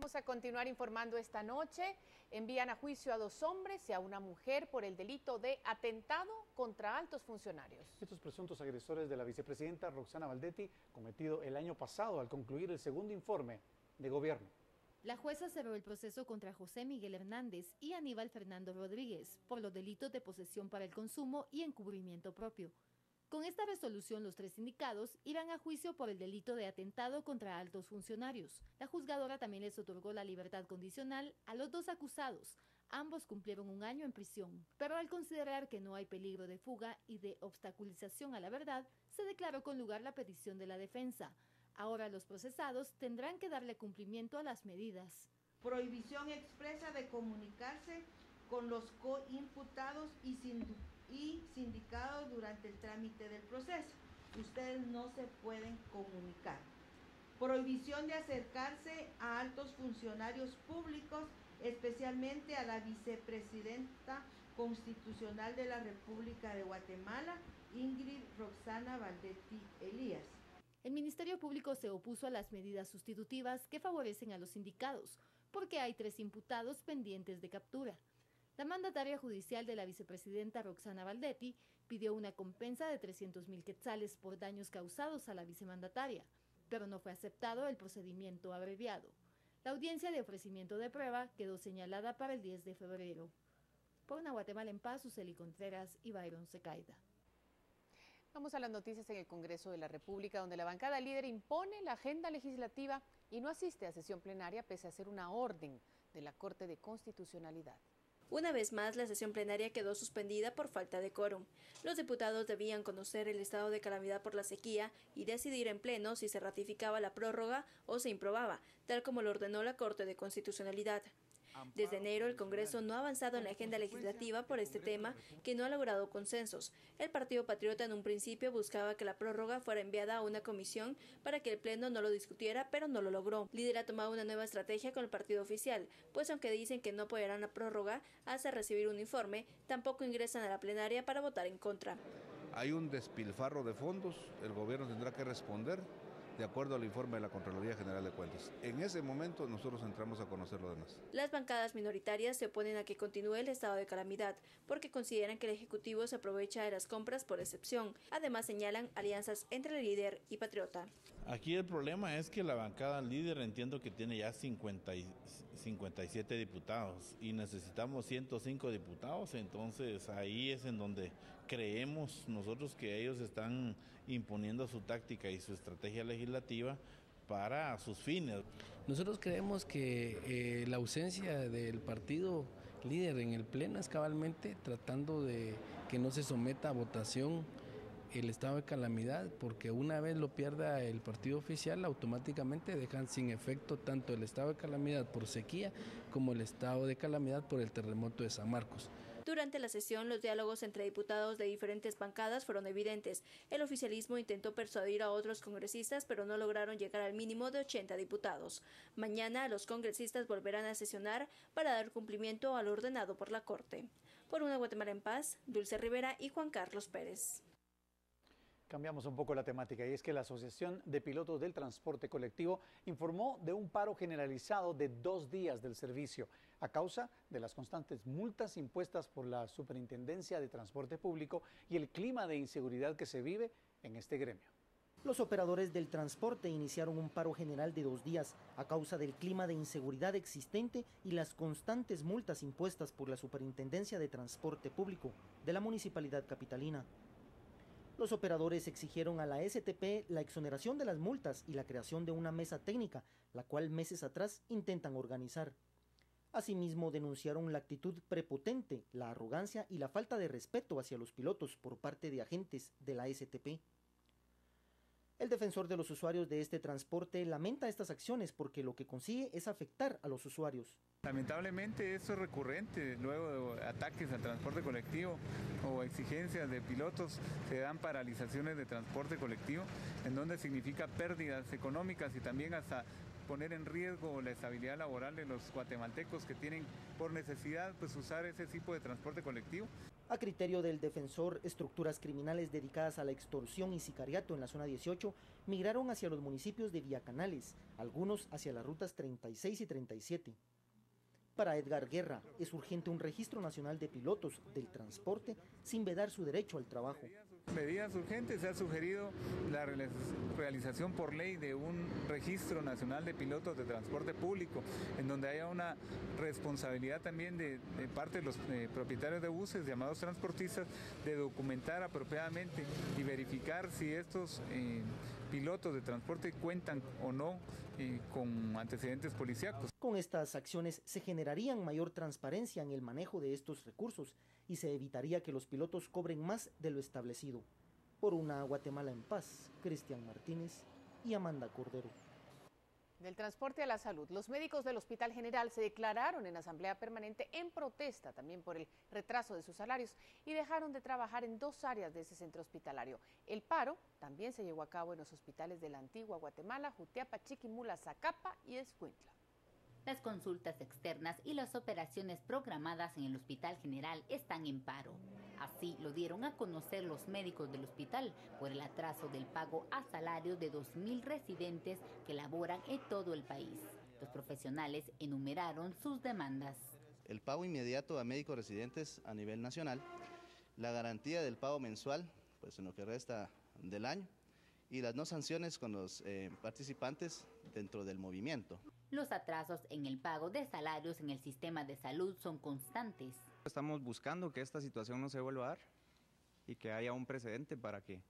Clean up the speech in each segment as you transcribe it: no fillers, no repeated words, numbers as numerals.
Vamos a continuar informando esta noche. Envían a juicio a 2 hombres y a una mujer por el delito de atentado contra altos funcionarios. Estos presuntos agresores de la vicepresidenta Roxana Baldetti, cometido el año pasado al concluir el segundo informe de gobierno. La jueza cerró el proceso contra José Miguel Hernández y Aníbal Fernando Rodríguez por los delitos de posesión para el consumo y encubrimiento propio. Con esta resolución, los 3 indicados irán a juicio por el delito de atentado contra altos funcionarios. La juzgadora también les otorgó la libertad condicional a los 2 acusados. Ambos cumplieron 1 año en prisión, pero al considerar que no hay peligro de fuga y de obstaculización a la verdad, se declaró con lugar la petición de la defensa. Ahora los procesados tendrán que darle cumplimiento a las medidas. Prohibición expresa de comunicarse con los coimputados y sindicados durante el trámite del proceso. Ustedes no se pueden comunicar. Prohibición de acercarse a altos funcionarios públicos, especialmente a la vicepresidenta constitucional de la República de Guatemala, Ingrid Roxana Baldetti Elías. El Ministerio Público se opuso a las medidas sustitutivas que favorecen a los sindicados, porque hay 3 imputados pendientes de captura. La mandataria judicial de la vicepresidenta Roxana Baldetti pidió una compensa de 300,000 quetzales por daños causados a la vicemandataria, pero no fue aceptado el procedimiento abreviado. La audiencia de ofrecimiento de prueba quedó señalada para el 10 de febrero. Por una Guatemala en paz, Suseli Contreras y Byron Secaida. Vamos a las noticias en el Congreso de la República, donde la bancada líder impone la agenda legislativa y no asiste a sesión plenaria pese a ser una orden de la Corte de Constitucionalidad. Una vez más, la sesión plenaria quedó suspendida por falta de quórum. Los diputados debían conocer el estado de calamidad por la sequía y decidir en pleno si se ratificaba la prórroga o se improbaba, tal como lo ordenó la Corte de Constitucionalidad. Desde enero, el Congreso no ha avanzado en la agenda legislativa por este tema, que no ha logrado consensos. El Partido Patriota en un principio buscaba que la prórroga fuera enviada a una comisión para que el Pleno no lo discutiera, pero no lo logró. Líder ha tomado una nueva estrategia con el partido oficial, pues aunque dicen que no apoyarán la prórroga hasta recibir un informe, tampoco ingresan a la plenaria para votar en contra. Hay un despilfarro de fondos, el gobierno tendrá que responder de acuerdo al informe de la Contraloría General de Cuentas. En ese momento nosotros entramos a conocer lo demás. Las bancadas minoritarias se oponen a que continúe el estado de calamidad porque consideran que el Ejecutivo se aprovecha de las compras por excepción. Además señalan alianzas entre el líder y Patriota. Aquí el problema es que la bancada líder entiendo que tiene ya 57 diputados y necesitamos 105 diputados, entonces ahí es en donde creemos nosotros que ellos están imponiendo su táctica y su estrategia legislativa para sus fines. Nosotros creemos que la ausencia del partido líder en el pleno es cabalmente tratando de que no se someta a votación el estado de calamidad, porque una vez lo pierda el partido oficial, automáticamente dejan sin efecto tanto el estado de calamidad por sequía como el estado de calamidad por el terremoto de San Marcos. Durante la sesión, los diálogos entre diputados de diferentes bancadas fueron evidentes. El oficialismo intentó persuadir a otros congresistas, pero no lograron llegar al mínimo de 80 diputados. Mañana, los congresistas volverán a sesionar para dar cumplimiento al ordenado por la Corte. Por una Guatemala en paz, Dulce Rivera y Juan Carlos Pérez. Cambiamos un poco la temática y es que la Asociación de Pilotos del Transporte Colectivo informó de un paro generalizado de 2 días del servicio a causa de las constantes multas impuestas por la Superintendencia de Transporte Público y el clima de inseguridad que se vive en este gremio. Los operadores del transporte iniciaron un paro general de 2 días a causa del clima de inseguridad existente y las constantes multas impuestas por la Superintendencia de Transporte Público de la Municipalidad Capitalina. Los operadores exigieron a la STP la exoneración de las multas y la creación de una mesa técnica, la cual meses atrás intentan organizar. Asimismo, denunciaron la actitud prepotente, la arrogancia y la falta de respeto hacia los pilotos por parte de agentes de la STP. El defensor de los usuarios de este transporte lamenta estas acciones porque lo que consigue es afectar a los usuarios. Lamentablemente esto es recurrente, luego de ataques al transporte colectivo o exigencias de pilotos, se dan paralizaciones de transporte colectivo, en donde significa pérdidas económicas y también hasta poner en riesgo la estabilidad laboral de los guatemaltecos que tienen por necesidad pues usar ese tipo de transporte colectivo. A criterio del defensor, estructuras criminales dedicadas a la extorsión y sicariato en la zona 18 migraron hacia los municipios de Villacanales, algunos hacia las rutas 36 y 37. Para Edgar Guerra, es urgente un registro nacional de pilotos del transporte sin vedar su derecho al trabajo. Medidas urgentes, se ha sugerido la realización por ley de un registro nacional de pilotos de transporte público, en donde haya una responsabilidad también de parte de los propietarios de buses, llamados transportistas, de documentar apropiadamente y verificar si estos pilotos de transporte cuentan o no con antecedentes policíacos. Con estas acciones se generarían mayor transparencia en el manejo de estos recursos y se evitaría que los pilotos cobren más de lo establecido. Por una Guatemala en paz, Cristian Martínez y Amanda Cordero. Del transporte a la salud, los médicos del Hospital General se declararon en asamblea permanente en protesta también por el retraso de sus salarios y dejaron de trabajar en 2 áreas de ese centro hospitalario. El paro también se llevó a cabo en los hospitales de la antigua Guatemala, Jutiapa, Chiquimula, Zacapa y Escuintla. Las consultas externas y las operaciones programadas en el Hospital General están en paro. Así lo dieron a conocer los médicos del hospital por el atraso del pago a salarios de 2.000 residentes que laboran en todo el país. Los profesionales enumeraron sus demandas. El pago inmediato a médicos residentes a nivel nacional, la garantía del pago mensual, pues en lo que resta del año, y las no sanciones con los participantes dentro del movimiento. Los atrasos en el pago de salarios en el sistema de salud son constantes. Estamos buscando que esta situación no se vuelva a dar y que haya un precedente para que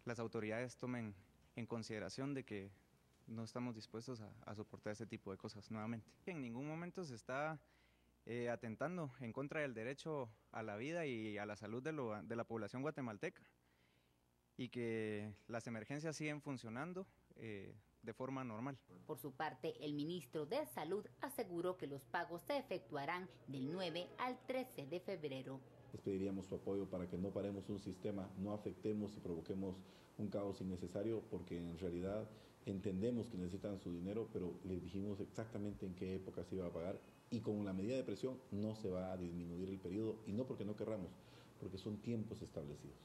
las autoridades tomen en consideración de que no estamos dispuestos a soportar este tipo de cosas nuevamente. En ningún momento se está atentando en contra del derecho a la vida y a la salud de la población guatemalteca, y que las emergencias siguen funcionando de forma normal. Por su parte, el ministro de Salud aseguró que los pagos se efectuarán del 9 al 13 de febrero. Les pediríamos su apoyo para que no paremos un sistema, no afectemos y provoquemos un caos innecesario, porque en realidad entendemos que necesitan su dinero, pero les dijimos exactamente en qué época se iba a pagar, y con la medida de presión no se va a disminuir el periodo, y no porque no querramos, porque son tiempos establecidos.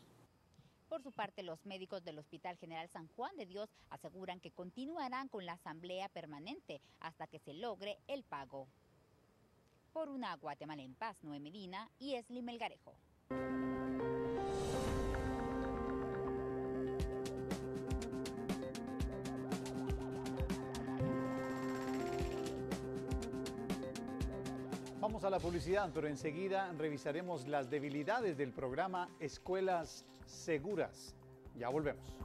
Por su parte, los médicos del Hospital General San Juan de Dios aseguran que continuarán con la asamblea permanente hasta que se logre el pago. Por una Guatemala en paz, Noé Medina y Esli Melgarejo. Vamos a la publicidad, pero enseguida revisaremos las debilidades del programa Escuelas Seguras. Ya volvemos.